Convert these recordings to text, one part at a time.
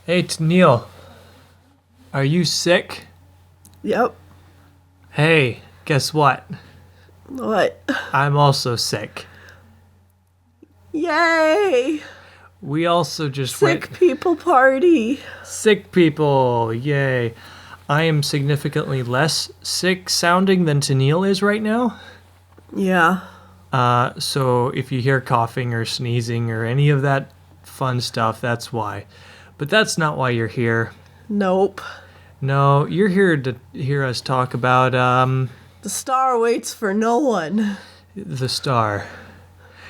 Hey, Neil, are you sick? Yep. Hey, guess what? What? I'm also sick. Yay! We also just Sick went... people party. Sick people, yay. I am significantly less sick sounding than Neil is right now. Yeah. So if you hear coughing or sneezing or any of that fun stuff, that's why. But that's not why you're here. Nope. No, you're here to hear us talk about, The star waits for no one. The Star.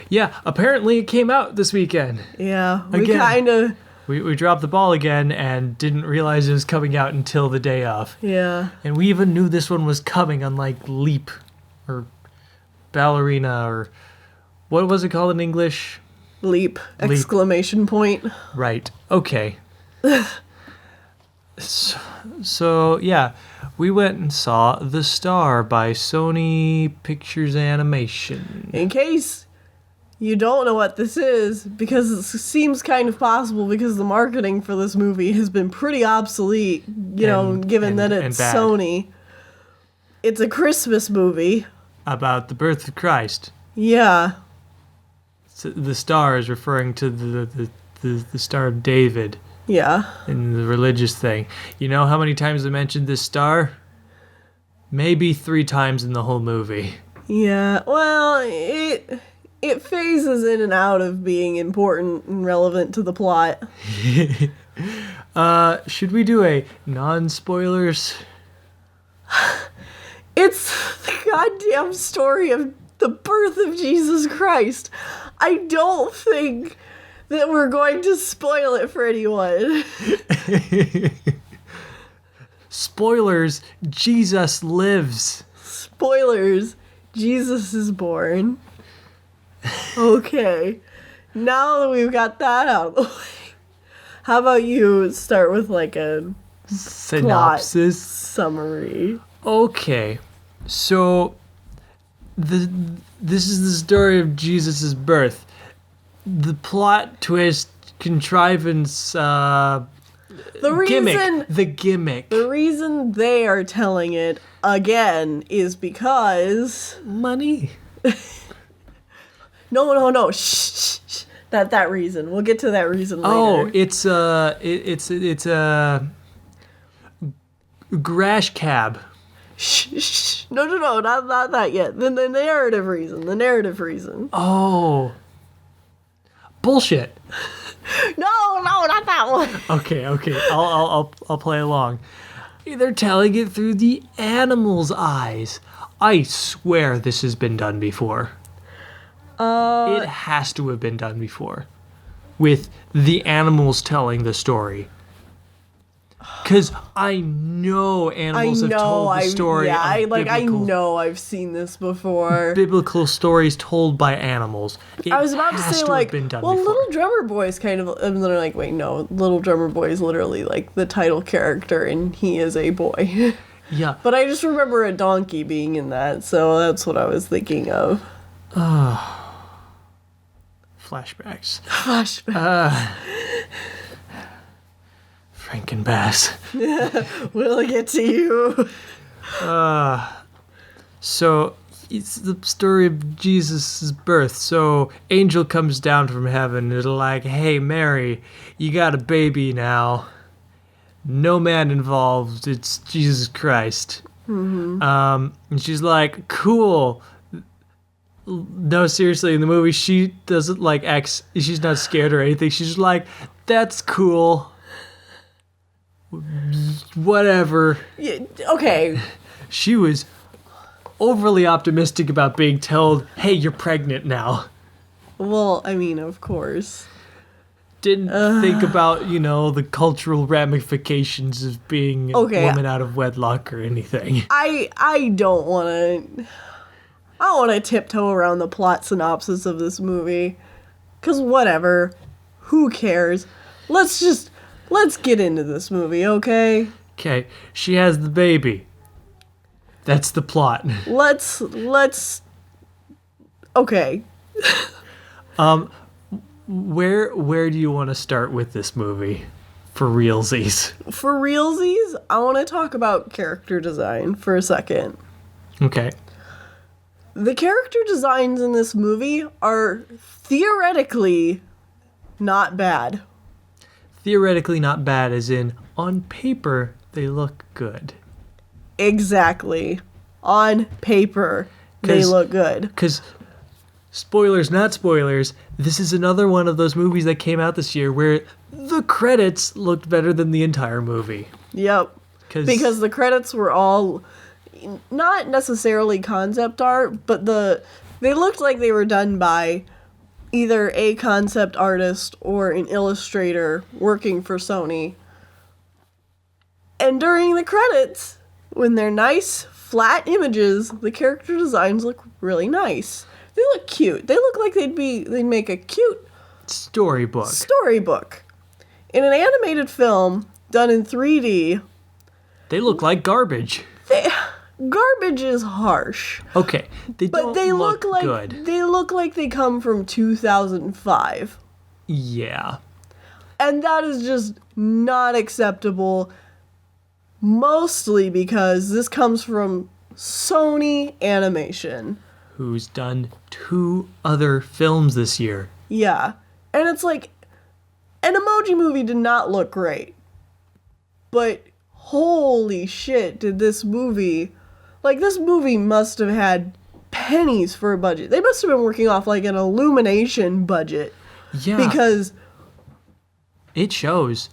Yeah, apparently it came out this weekend. Yeah, we Again. kind of... We dropped the ball again and didn't realize it was coming out until the day of. Yeah. And we even knew this one was coming, unlike Leap or Ballerina or... What was it called in English? Leap. Exclamation point. Right. Okay. So, yeah, we went and saw The Star by Sony Pictures Animation. In case you don't know what this is, because it seems kind of possible because the marketing for this movie has been pretty obsolete, given that it's bad. Sony. It's a Christmas movie. About the birth of Christ. Yeah. So the star is referring to the Star of David Yeah. in the religious thing. You know how many times they mentioned this star? Maybe 3 times in the whole movie. Yeah. Well, it phases in and out of being important and relevant to the plot. Should we do a non-spoilers? It's the goddamn story of the birth of Jesus Christ. I don't think that we're going to spoil it for anyone. Spoilers, Jesus lives. Spoilers, Jesus is born. Okay. Now that we've got that out of the way, how about you start with like a Synopsis. summary? Okay, so this is the story of Jesus' birth. The plot twist, contrivance, The reason gimmick. The reason they are telling it again is because Money. no. Shh. That reason. We'll get to that reason later. Oh, it's a grash cab. Shh. No, not that yet. Then the narrative reason. The narrative reason. Oh. Bullshit. No, not that one. Okay. I'll play along. They're telling it through the animal's eyes. I swear this has been done before. It has to have been done before. With the animals telling the story. Because I know animals have told the story. Yeah, I biblical, know I've seen this before. biblical stories told by animals. I was about to say, have been done before. Little Drummer Boy is kind of, and then I'm like, wait, no, Little Drummer Boy is literally like the title character, and he is a boy. Yeah. But I just remember a donkey being in that, so that's what I was thinking of. Flashbacks. Flashback. Frankenbass. We'll get to you. So it's the story of Jesus' birth. So angel comes down from heaven and it'll like, hey Mary, you got a baby now. No man involved. It's Jesus Christ. Mm-hmm. And she's like, cool. No, seriously, in the movie she doesn't like she's not scared or anything. She's just like, that's cool. Whatever. Yeah, okay. She was overly optimistic about being told, hey, you're pregnant now. Well, I mean, of course. Didn't think about, the cultural ramifications of being a woman out of wedlock or anything. I don't want to tiptoe around the plot synopsis of this movie. 'Cause whatever. Who cares? Let's get into this movie, okay? Okay, she has the baby. That's the plot. Let's okay. Where do you want to start with this movie? For realsies. For realsies, I want to talk about character design for a second. Okay. The character designs in this movie are theoretically not bad. Theoretically not bad, as in, on paper, they look good. Exactly. On paper, they look good. Because, spoilers, not spoilers, this is another one of those movies that came out this year where the credits looked better than the entire movie. Yep. Because the credits were all not necessarily concept art, but they looked like they were done by either a concept artist or an illustrator working for Sony. And during the credits, when they're nice, flat images, the character designs look really nice. They look cute. They look like they'd make a cute storybook. In an animated film done in 3D, they look like garbage. Garbage is harsh. Okay, they look like good. They look like they come from 2005. Yeah. And that is just not acceptable. Mostly because this comes from Sony Animation, who's done 2 other films this year. Yeah. And it's like, an Emoji Movie did not look great. But holy shit, did this movie... Like, this movie must have had pennies for a budget. They must have been working off, like, an Illumination budget. Yeah. Because... it shows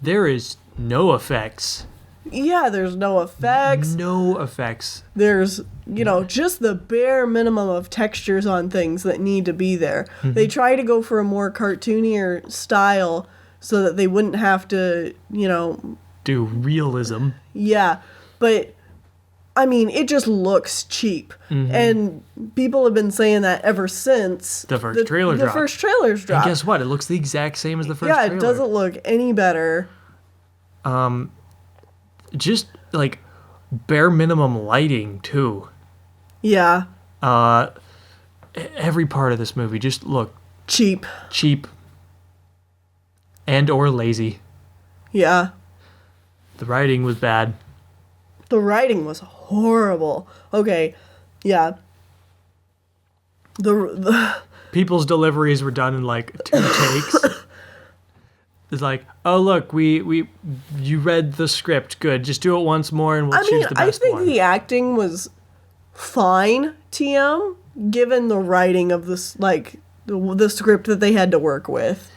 there is no effects. Yeah, there's no effects. No effects. There's, just the bare minimum of textures on things that need to be there. Mm-hmm. They try to go for a more cartoonier style so that they wouldn't have to, do realism. Yeah, but, I mean, it just looks cheap. Mm-hmm. And people have been saying that ever since the first trailer dropped. The first trailers dropped. And guess what? It looks the exact same as the first trailer. Yeah, it doesn't look any better. Just, like, bare minimum lighting, too. Yeah. Every part of this movie just looked... cheap. And or lazy. Yeah. The writing was bad. The writing was horrible. Okay, yeah. The people's deliveries were done in, like, 2 takes. It's like, oh, look, you read the script. Good. Just do it once more and we'll choose the best one. I think the acting was fine, TM, given the writing of this, like, the script that they had to work with.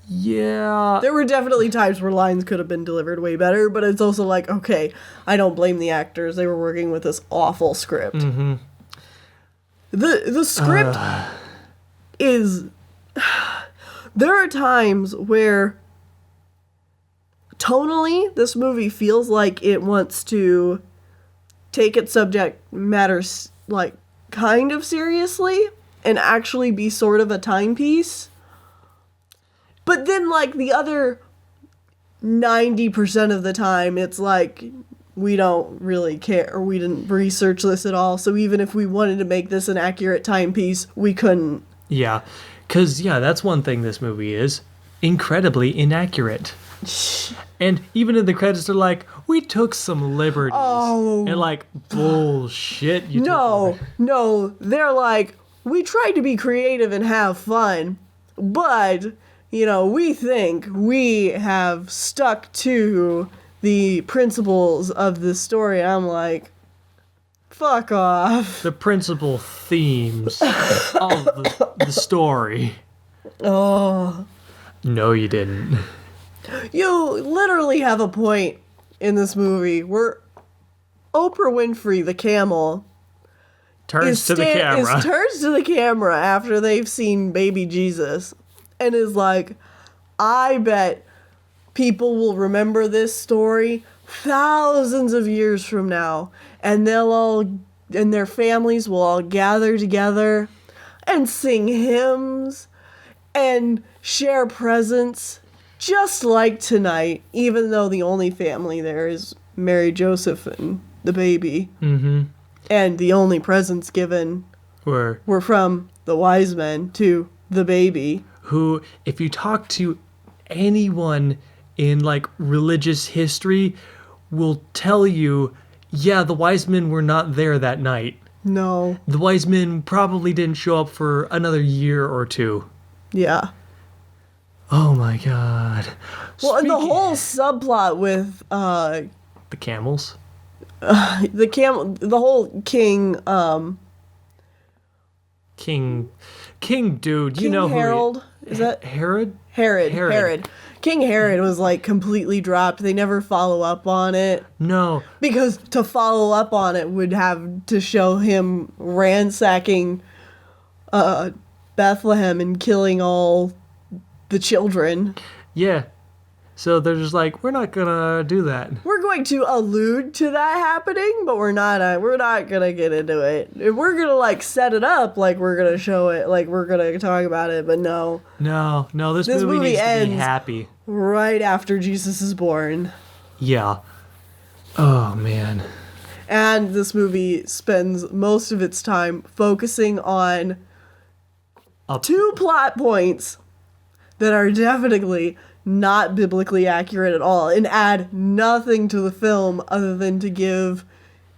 Yeah. There were definitely times where lines could have been delivered way better, but it's also like, okay, I don't blame the actors. They were working with this awful script. Mm-hmm. The script is... There are times where... tonally, this movie feels like it wants to take its subject matter, like, kind of seriously and actually be sort of a timepiece. But then, like, the other 90% of the time, it's like, we don't really care, or we didn't research this at all, so even if we wanted to make this an accurate timepiece, we couldn't. Yeah, because, that's one thing this movie is. Incredibly inaccurate. And even in the credits, they're like, we took some liberties. Oh. And like, bullshit. No. They're like, we tried to be creative and have fun, but, we think we have stuck to the principles of the story. I'm like, fuck off. The principal themes of the story. Oh. No, you didn't. You literally have a point in this movie where Oprah Winfrey, the camel, turns to the camera after they've seen baby Jesus and is like, I bet people will remember this story thousands of years from now, and their families will all gather together and sing hymns and share presents just like tonight, even though the only family there is Mary, Joseph, and the baby. Mm-hmm. And the only presents given were from the wise men to the baby. Who, if you talk to anyone in like religious history will tell you, yeah, the wise men were not there that night. No. The wise men probably didn't show up for another year or two. Yeah. Oh my god. Well, and the whole subplot with the camels. the whole King dude, you King know Harold, who is that Herod? Herod. King Herod was like completely dropped. They never follow up on it. No. Because to follow up on it would have to show him ransacking Bethlehem and killing all the children. Yeah. So they're just like, we're not gonna do that. We're going to allude to that happening, but we're not gonna get into it. We're gonna like set it up, like we're gonna show it, like we're gonna talk about it, but no. No, this movie needs to be happy. Right after Jesus is born. Yeah. Oh man. And this movie spends most of its time focusing on two plot points that are definitely not biblically accurate at all and add nothing to the film other than to give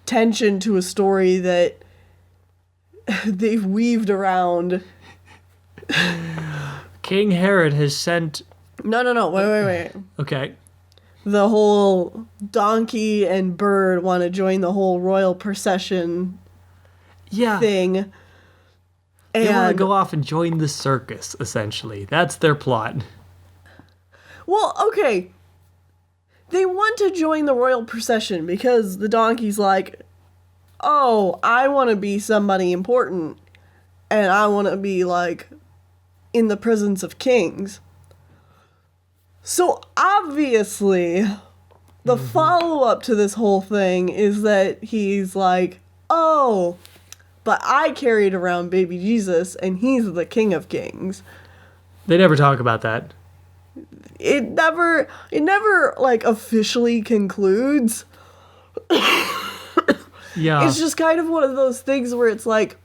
tension to a story that they've weaved around. King Herod has sent... No. Wait. Okay. The whole donkey and bird want to join the whole Royal Procession thing. They want to go off and join the circus, essentially. That's their plot. Well, okay. They want to join the Royal Procession because the donkey's like, oh, I want to be somebody important. And I want to be, like, in the presence of kings. So, obviously, the follow-up to this whole thing is that he's like, oh, but I carried around baby Jesus, and he's the King of Kings. They never talk about that. It never like officially concludes. Yeah. It's just kind of one of those things where it's like,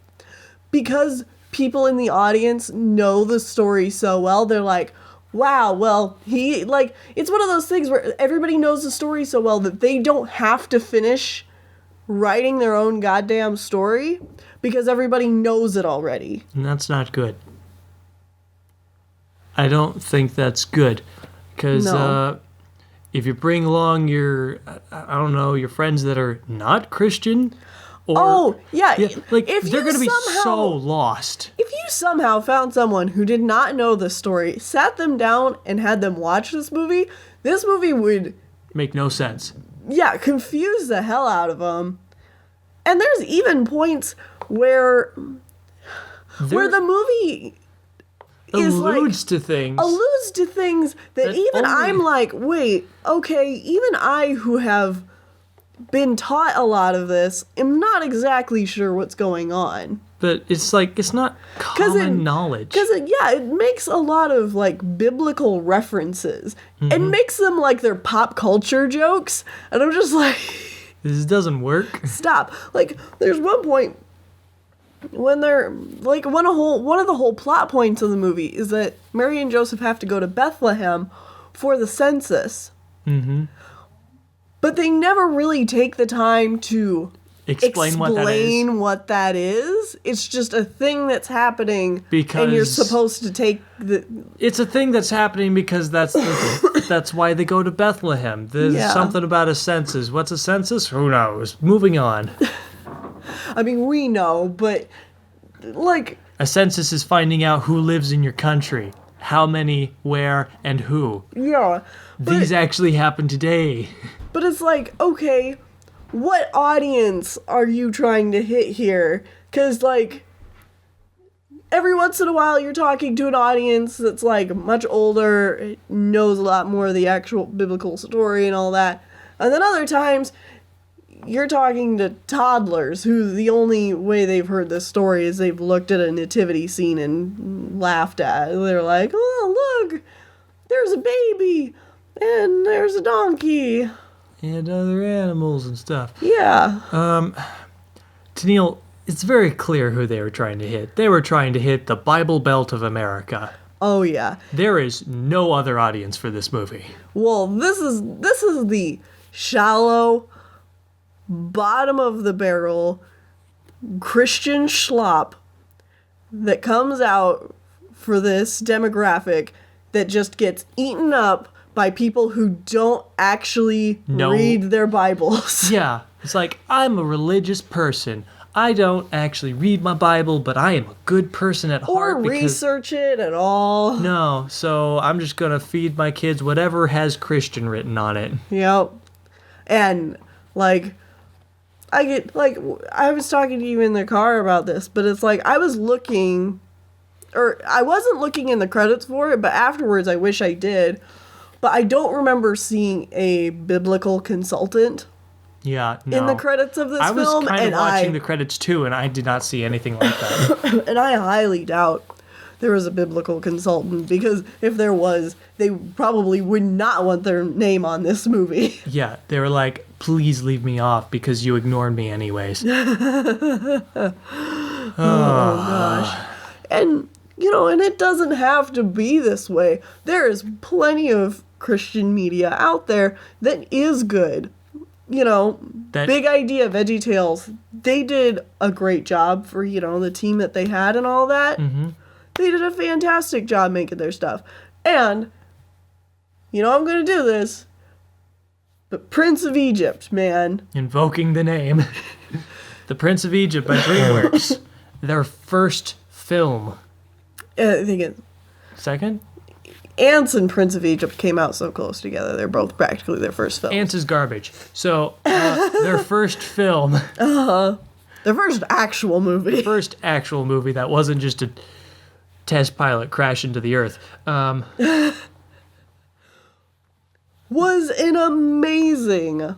because people in the audience know the story so well, they're like, wow, well, it's one of those things where everybody knows the story so well that they don't have to finish writing their own goddamn story because everybody knows it already. And that's not good. I don't think that's good. Because if you bring along your friends that are not Christian, or like if they're going to be somehow, so lost. If you somehow found someone who did not know the story, sat them down and had them watch this movie would make no sense. Yeah, confuse the hell out of them. And there's even points where the movie alludes to things that even I'm like, wait, okay, even I who have been taught a lot of this am not exactly sure what's going on. But it's like, it's not common knowledge. Because it makes a lot of like biblical references and makes them like their pop culture jokes. And I'm just like, this doesn't work. Stop. Like, there's one point when they're like one of the whole plot points of the movie is that Mary and Joseph have to go to Bethlehem for the census. Mm-hmm. But they never really take the time to explain what that is. It's just a thing that's happening and you're supposed to take it's a thing that's happening because that's why they go to Bethlehem. There's something about a census. What's a census? Who knows? Moving on. I mean, we know, but like, a census is finding out who lives in your country, how many, where, and who. Yeah. These actually happen today. But it's like, okay, what audience are you trying to hit here? Because, like, every once in a while you're talking to an audience that's, like, much older, knows a lot more of the actual biblical story and all that. And then other times you're talking to toddlers who the only way they've heard this story is they've looked at a nativity scene and laughed at it. They're like, oh, look, there's a baby and there's a donkey. And other animals and stuff. Yeah. Tennille, it's very clear who they were trying to hit. They were trying to hit the Bible Belt of America. Oh yeah. There is no other audience for this movie. Well, this is the shallow, bottom of the barrel Christian schlop that comes out for this demographic that just gets eaten up by people who don't actually read their Bibles. Yeah, it's like, I'm a religious person. I don't actually read my Bible, but I am a good person at heart. Or research it at all. No, so I'm just gonna feed my kids whatever has Christian written on it. Yep. And, like, I was talking to you in the car about this, but it's like, I wasn't looking in the credits for it, but afterwards I wish I did. But I don't remember seeing a biblical consultant Yeah, no. in the credits of this film. I was kind of watching the credits too, and I did not see anything like that. And I highly doubt there was a biblical consultant, because if there was, they probably would not want their name on this movie. Yeah, they were like, please leave me off because you ignored me anyways. Oh gosh. And, and it doesn't have to be this way. There is plenty of Christian media out there that is good. Big Idea, VeggieTales, they did a great job for, the team that they had and all that. Mm-hmm. They did a fantastic job making their stuff. And, I'm going to do this, but Prince of Egypt, man. Invoking the name. The Prince of Egypt by DreamWorks. Their first film. I think it's... Second? Ants and Prince of Egypt came out so close together. They're both practically their first film. Ants is garbage. So, their first film. Their first actual movie. First actual movie that wasn't just a test pilot crash into the earth. Was an amazing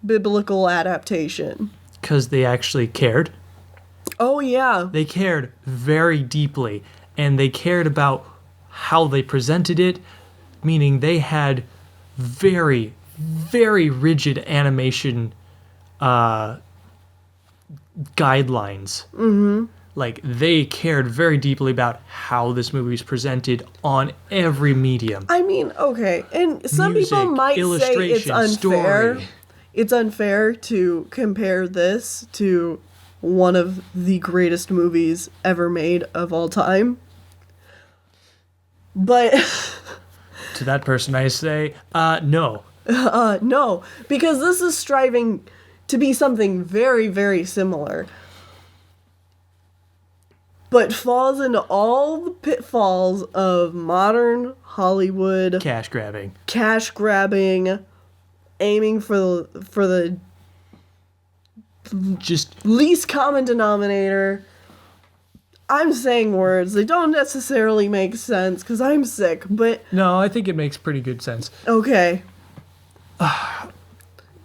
biblical adaptation. Because they actually cared. Oh, yeah. They cared very deeply. And they cared about how they presented it, meaning they had very, very rigid animation guidelines. Mm-hmm. Like, they cared very deeply about how this movie is presented on every medium. I mean, okay, and some Music, people might say it's unfair. Story. It's unfair to compare this to one of the greatest movies ever made of all time. But to that person, I say, no. No, because this is striving to be something very, very similar, but falls into all the pitfalls of modern Hollywood Cash grabbing, aiming for the just least common denominator. I'm saying words. They don't necessarily make sense because I'm sick, but... No, I think it makes pretty good sense. Okay.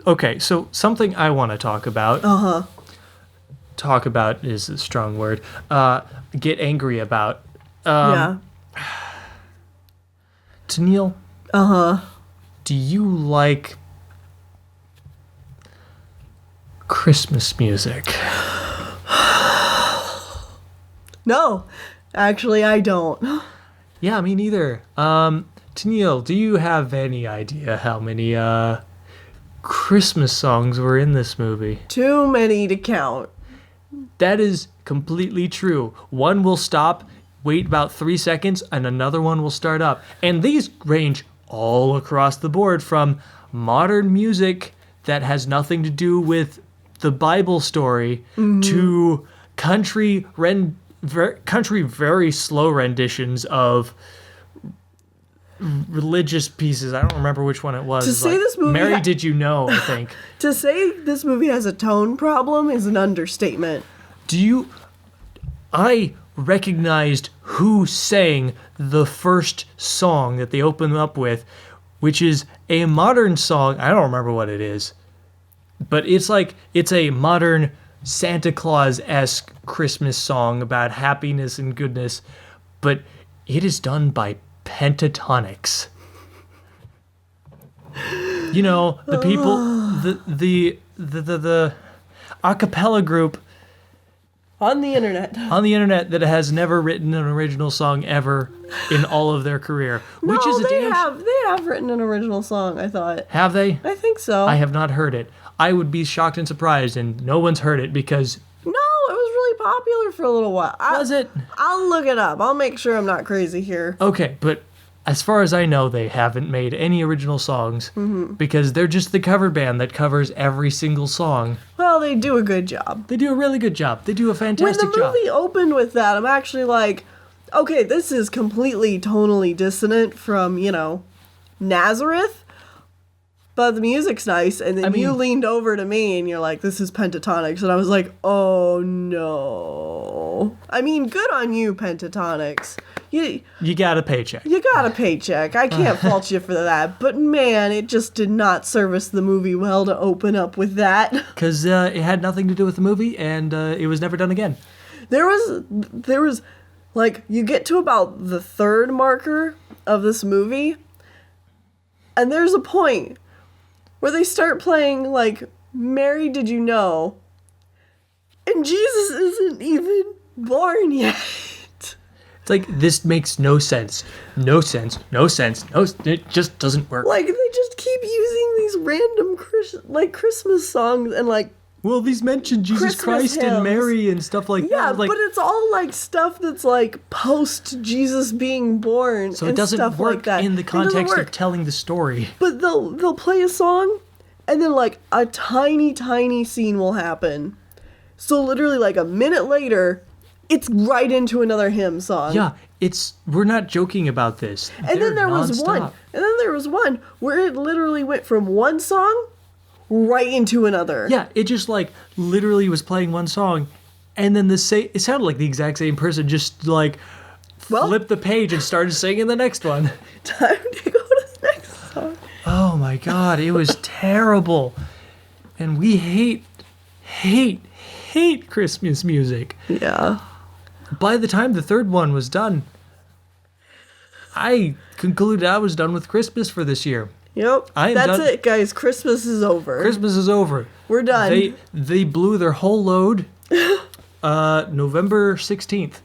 Okay, so something I want to talk about. Uh-huh. Talk about is a strong word. Get angry about. Yeah. Tennille. Uh-huh. Do you like Christmas music? No, actually, I don't. Yeah, me neither. Tennille, do you have any idea how many Christmas songs were in this movie? Too many to count. That is completely true. One will stop, wait about 3 seconds, and another one will start up. And these range all across the board, from modern music that has nothing to do with the Bible story to country very slow renditions of religious pieces. I don't remember which one it was. To say this movie Mary Did You Know, I think. To say this movie has a tone problem is an understatement. I recognized who sang the first song that they opened up with, which is a modern song. I don't remember what it is, but it's a modern Santa Claus-esque Christmas song about happiness and goodness, but it is done by Pentatonics. The people, the a cappella group On the internet. On the internet that has never written an original song ever in all of their career. Which is a they damn... they have written an original song, I thought. Have they? I think so. I have not heard it. I would be shocked and surprised, and no one's heard it because... No, it was really popular for a little while. Was it? I'll look it up. I'll make sure I'm not crazy here. Okay, but as far as I know, they haven't made any original songs because they're just the cover band that covers every single song. Well, they do a good job. They do a really good job. They do a fantastic job. When the movie opened with that, I'm actually like, okay, this is completely tonally dissonant from, Nazareth, but the music's nice. And then you leaned over to me and you're like, this is Pentatonics. And I was like, oh no. I mean, good on you, Pentatonics. You got a paycheck. You got a paycheck. I can't fault you for that. But man, it just did not service the movie well to open up with that. Because it had nothing to do with the movie, and it was never done again. There was, like, you get to about the third marker of this movie, and there's a point where they start playing, like, Mary, Did You Know? And Jesus isn't even born yet. It's like, this makes no sense. No sense. No sense. No, it just doesn't work. Like, they just keep using these random Christmas songs and, like, well, these mention Jesus Christmas Christ hymns. and Mary and stuff like that. Yeah, Like, but it's all, like, stuff that's, like, post Jesus being born so and it doesn't stuff work like that. in the It doesn't context work. of telling the story. But they'll play a song, and then, like, a tiny, tiny scene will happen. So literally, like, a minute later, it's right into another hymn song. Yeah, we're not joking about this. And then there was nonstop. one where it literally went from one song right into another. Yeah, it just, like, literally was playing one song, and then it sounded like the exact same person just, like, flipped the page and started singing the next one. Time to go to the next song. Oh my god, it was terrible. And we hate Christmas music. Yeah. By the time the third one was done, I concluded I was done with Christmas for this year. Yep. That's it, guys. Christmas is over. Christmas is over. We're done. They blew their whole load November 16th.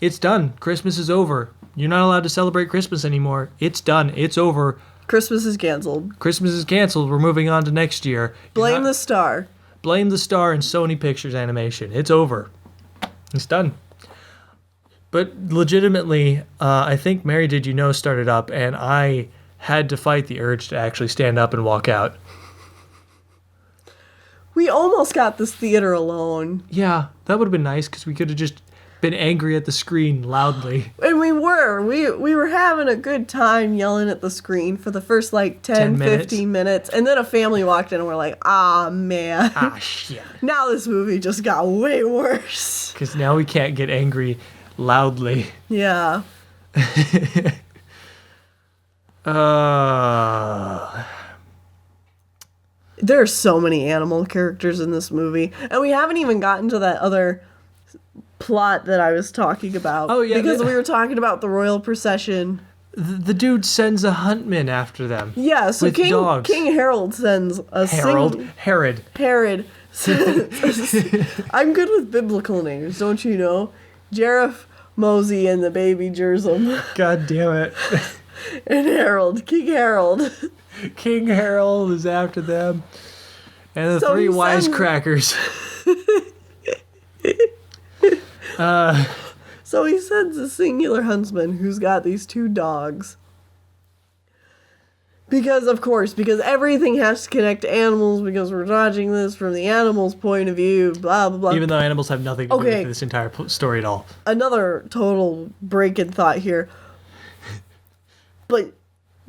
It's done. Christmas is over. You're not allowed to celebrate Christmas anymore. It's done. It's over. Christmas is canceled. Christmas is canceled. We're moving on to next year. Blame the star. Blame the star and Sony Pictures Animation. It's over. It's done. But legitimately, I think Mary Did You Know started up, and I had to fight the urge to actually stand up and walk out. We almost got this theater alone. Yeah, that would have been nice, because we could have just been angry at the screen loudly. And we were. We were having a good time yelling at the screen for the first, like, 10 15 minutes. And then a family walked in and we're like, ah, man. Ah, shit. Now this movie just got way worse. Because now we can't get angry loudly. Yeah. There are so many animal characters in this movie. And we haven't even gotten to that other plot that I was talking about. Oh, yeah. Because we were talking about the Royal Procession. The dude sends a huntman after them. Yeah, so with dogs. King Harold sends a Herod. I'm good with biblical names, don't you know? Jareth, Mosey, and the baby Jerzum. God damn it. And Harold. King Harold. King Harold is after them. And the three wisecrackers. So he sends a singular huntsman who's got these two dogs. Because everything has to connect to animals, because we're watching this from the animal's point of view, blah, blah, blah. Even though animals have nothing to do with this entire story at all. Another total break in thought here. But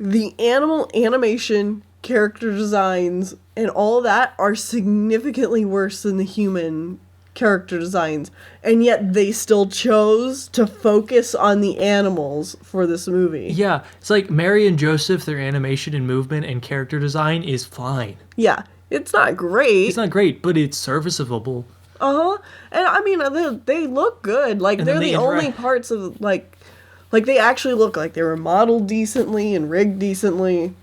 the animal animation, character designs, and all that are significantly worse than the human character designs, and yet they still chose to focus on the animals for this movie. Yeah, it's like Mary and Joseph, their animation and movement and character design is fine. Yeah, it's not great. It's not great, but it's serviceable. And I mean, they look good. Like, and they're the only parts of, like they actually look like they were modeled decently and rigged decently.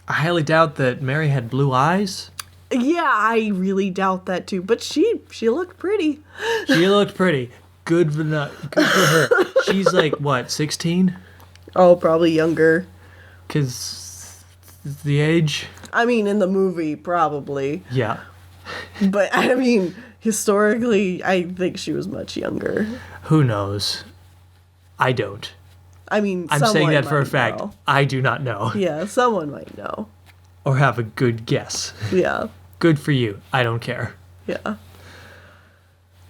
I highly doubt that Mary had blue eyes. Yeah, I really doubt that too. But she looked pretty. She looked pretty. Good for her. She's like, what, 16? Oh, probably younger. Because the age? I mean, in the movie, probably. Yeah. But, I mean, historically, I think she was much younger. Who knows? I don't. I mean, I'm saying that for a might fact. know. I do not know. Yeah, someone might know. Or have a good guess. Yeah. Good for you. I don't care. Yeah.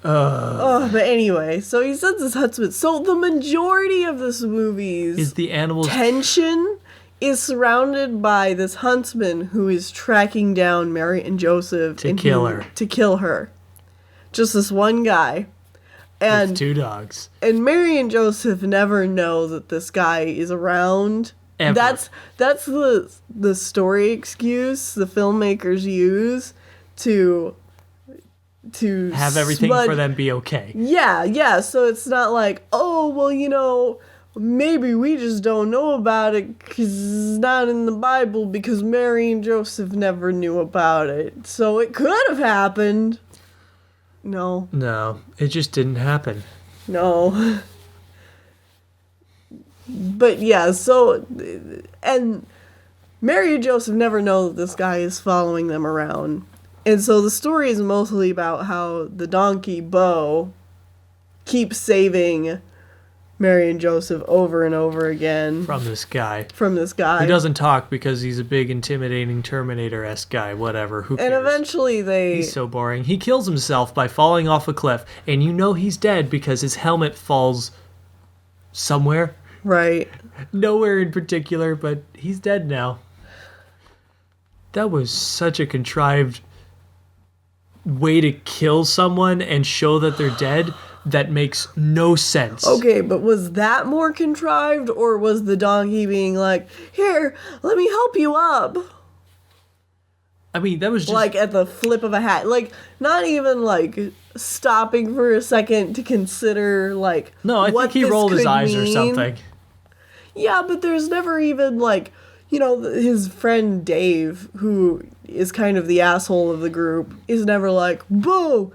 But anyway, so he sends his huntsman. So the majority of this movie's Is the animals... tension is surrounded by this huntsman who is tracking down Mary and Joseph To kill her. Just this one guy. And with 2 dogs. And Mary and Joseph never know that this guy is around. Ever. That's the story excuse the filmmakers use to have everything for them be okay. Yeah. So it's not like, oh, well, maybe we just don't know about it because it's not in the Bible because Mary and Joseph never knew about it. So it could have happened. No, it just didn't happen. No. But yeah, so, and Mary and Joseph never know that this guy is following them around. And so the story is mostly about how the donkey, Bo, keeps saving Mary and Joseph over and over again. From this guy. Who He doesn't talk because he's a big, intimidating Terminator-esque guy. Whatever. Who cares? And eventually He's so boring. He kills himself by falling off a cliff. And you know he's dead because his helmet falls somewhere. Right. Nowhere in particular, but he's dead now. That was such a contrived way to kill someone and show that they're dead. That makes no sense. Okay, but was that more contrived, or was the donkey being like, here, let me help you up? I mean, that was just... Like, at the flip of a hat. Like, not even, like, stopping for a second to consider, like, No, I think he rolled his eyes or something. Yeah, but there's never even, like, his friend Dave, who is kind of the asshole of the group, is never like, Bo,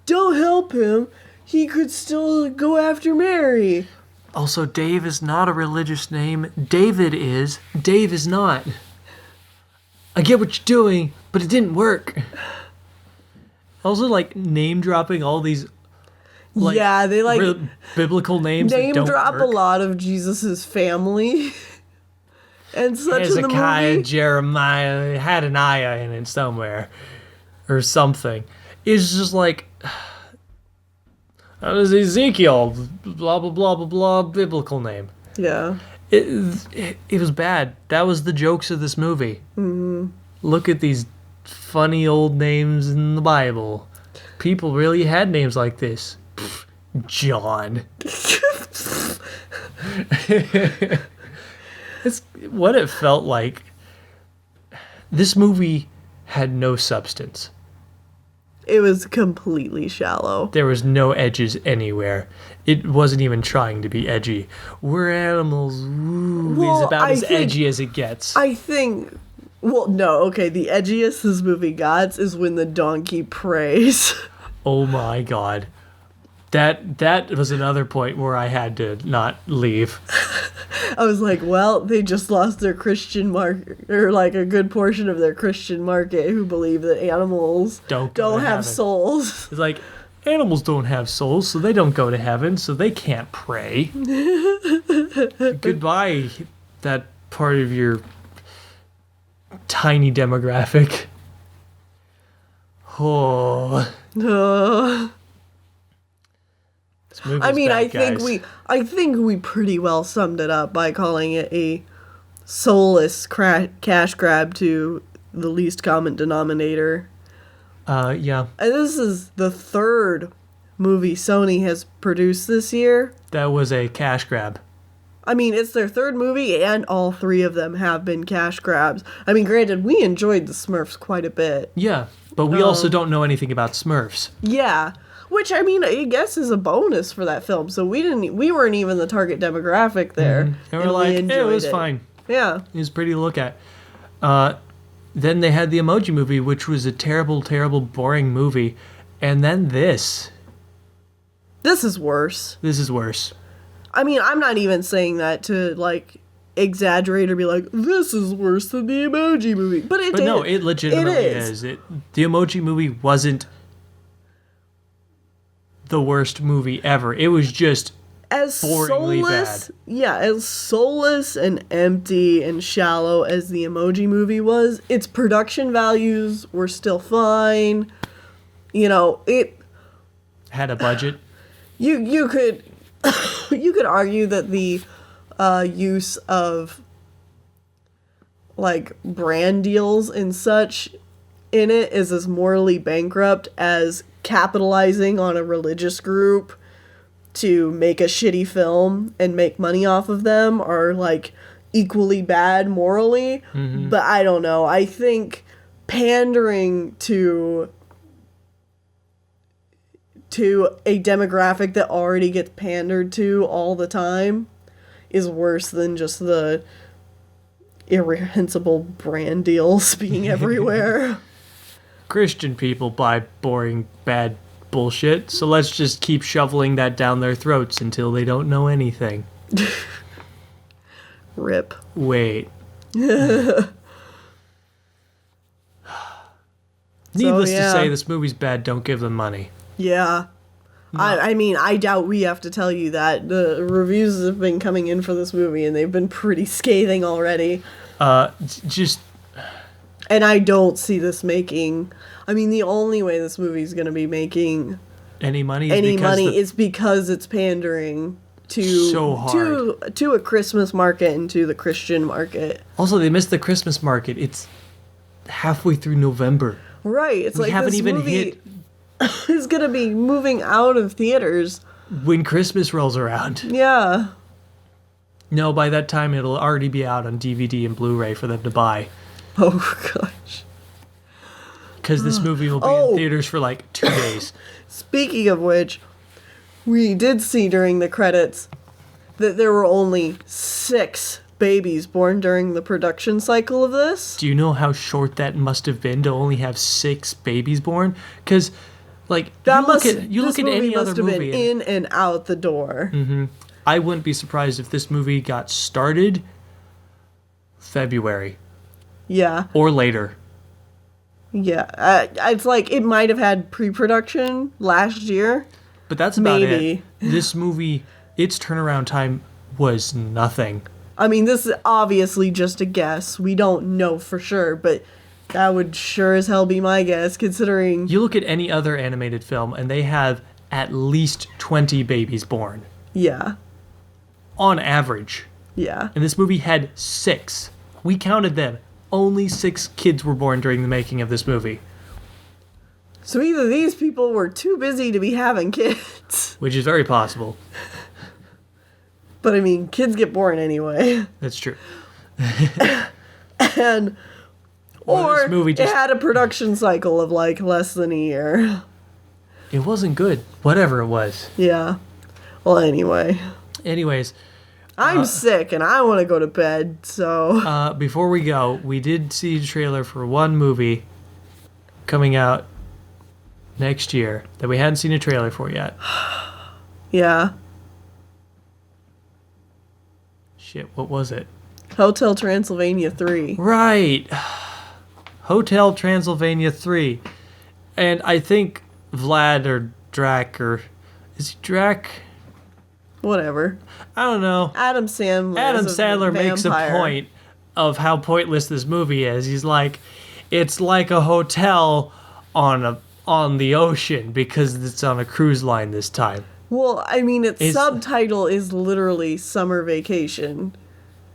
don't help him. He could still go after Mary. Also, Dave is not a religious name. David is. Dave is not. I get what you're doing, but it didn't work. Also, like, name-dropping all these... Like, yeah, they, like... biblical names that don't name-drop work. a lot of Jesus' family. And such in the Hezekiah, movie. Jeremiah, had an Aya in it somewhere. Or something. It's just like... That was Ezekiel, blah, blah, blah, blah, blah, biblical name. Yeah. It was bad. That was the jokes of this movie. Mm-hmm. Look at these funny old names in the Bible. People really had names like this. John. It's what it felt like. This movie had no substance. It was completely shallow. There was no edges anywhere. It wasn't even trying to be edgy. We're animals. Ooh, Well, it's about I as think- edgy as it gets. I think... Well, no, okay, the edgiest this movie got is when the donkey prays. Oh my god. That was another point where I had to not leave. I was like, well, they just lost their Christian market, or like a good portion of their Christian market who believe that animals Don't go to have heaven. souls. It's like, animals don't have souls, so they don't go to heaven, so they can't pray. Goodbye, that part of your tiny demographic. Oh. This movie's I mean, bad, guys. I think we pretty well summed it up by calling it a soulless cash grab to the least common denominator. Yeah, And this is the third movie Sony has produced this year. that was a cash grab. I mean, it's their third movie, and all three of them have been cash grabs. I mean, granted, we enjoyed the Smurfs quite a bit. Yeah, but we also don't know anything about Smurfs. Yeah, which I mean, I guess is a bonus for that film. So we weren't even the target demographic there, And we're like, we it enjoyed was fine. Yeah, It was pretty to look at. Then they had the Emoji Movie, which was a terrible, terrible, boring movie. And then this. This is worse. This is worse. I mean, I'm not even saying that to, like, exaggerate or be like, this is worse than the Emoji Movie. But no, it legitimately is. The Emoji Movie wasn't the worst movie ever. It was just as boringly soulless, bad. Yeah, as soulless and empty and shallow as the Emoji Movie was, its production values were still fine. You know, it had a budget. You could you could argue that the use of like brand deals and such in it is as morally bankrupt as capitalizing on a religious group to make a shitty film and make money off of them are like equally bad morally. Mm-hmm. But I don't know. I think pandering to a demographic that already gets pandered to all the time is worse than just the irreprehensible brand deals being everywhere. Christian people buy boring, bad bullshit, so let's just keep shoveling that down their throats until they don't know anything. Rip. Wait. Needless to say, this movie's bad. Don't give them money. Yeah. No. I mean, I doubt we have to tell you that. The reviews have been coming in for this movie, and they've been pretty scathing already. Just... And I don't see this making... I mean, the only way this movie's going to be making... Any money is because it's pandering to a Christmas market and to the Christian market. Also, they missed the Christmas market. It's halfway through November. Right. It's we haven't even hit... is going to be moving out of theaters when Christmas rolls around. Yeah. No, by that time it'll already be out on DVD and Blu-ray for them to buy. Oh, gosh. Because this movie will be in theaters for like 2 days. Speaking of which, we did see during the credits that there were only 6 babies born during the production cycle of this. Do you know how short that must have been to only have 6 babies born? Because, like, you look at any other movie. Been in and out the door. Mm-hmm. I wouldn't be surprised if this movie got started February. Yeah. Or later. Yeah. It's like it might have had pre-production last year. But that's about it. This movie, its turnaround time was nothing. I mean, this is obviously just a guess. We don't know for sure, but that would sure as hell be my guess, considering... You look at any other animated film, and they have at least 20 babies born. Yeah. On average. Yeah. And this movie had 6. We counted them. Only 6 kids were born during the making of this movie. So either these people were too busy to be having kids. Which is very possible. But I mean, kids get born anyway. That's true. Or it had a production cycle of like less than a year. It wasn't good. Whatever it was. Yeah. Well, anyway. Anyways. I'm sick and I want to go to bed, so... Before we go, we did see a trailer for one movie coming out next year that we hadn't seen a trailer for yet. Yeah. Shit, what was it? Hotel Transylvania 3. Right. Hotel Transylvania 3. And I think Vlad or Drac, or... Is he Drac? Whatever. I don't know. Adam Sandler makes a point of how pointless this movie is. He's like, it's like a hotel on the ocean because it's on a cruise line this time. Well, I mean, its subtitle is literally Summer Vacation.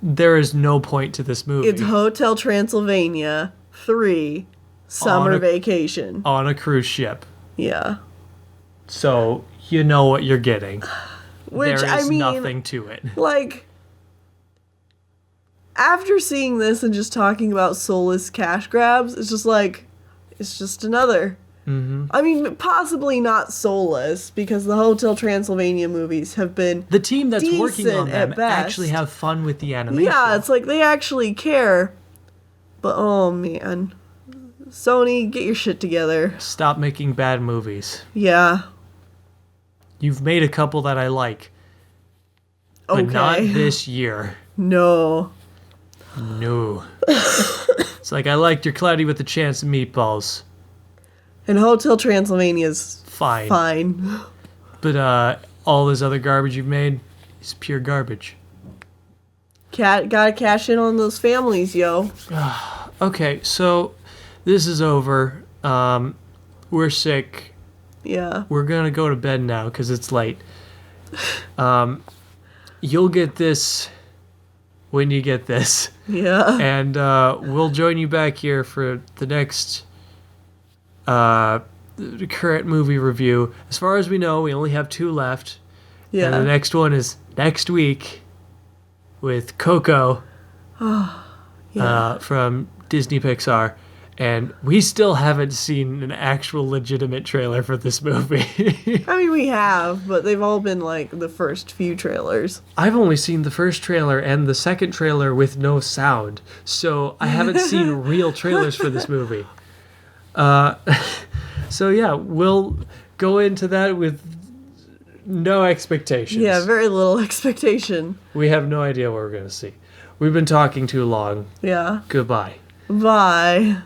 There is no point to this movie. It's Hotel Transylvania 3 Summer Vacation. On a cruise ship. Yeah. So, you know what you're getting. Which, there is nothing to it. Like, after seeing this and just talking about soulless cash grabs, it's just like, it's just another. Mm-hmm. I mean, possibly not soulless, because the Hotel Transylvania movies have been the team that's working on them actually have fun with the animation. Yeah, it's like they actually care. But oh man. Sony, get your shit together. Stop making bad movies. Yeah. You've made a couple that I like. But not Okay. this year. No. No. It's like, I liked your Cloudy with a Chance of Meatballs. And Hotel Transylvania's Fine. fine. But all this other garbage you've made is pure garbage. Gotta cash in on those families, yo. Okay, so this is over. We're sick. Yeah. We're gonna go to bed now because it's late. You'll get this when you get this. Yeah. And we'll join you back here for the next current movie review. As far as we know, we only have 2 left. Yeah. And the next one is next week with Coco from Disney Pixar. And we still haven't seen an actual legitimate trailer for this movie. I mean, we have, but they've all been like the first few trailers. I've only seen the first trailer and the second trailer with no sound. So I haven't seen real trailers for this movie. So yeah, we'll go into that with no expectations. Yeah, very little expectation. We have no idea what we're going to see. We've been talking too long. Yeah. Goodbye. Bye.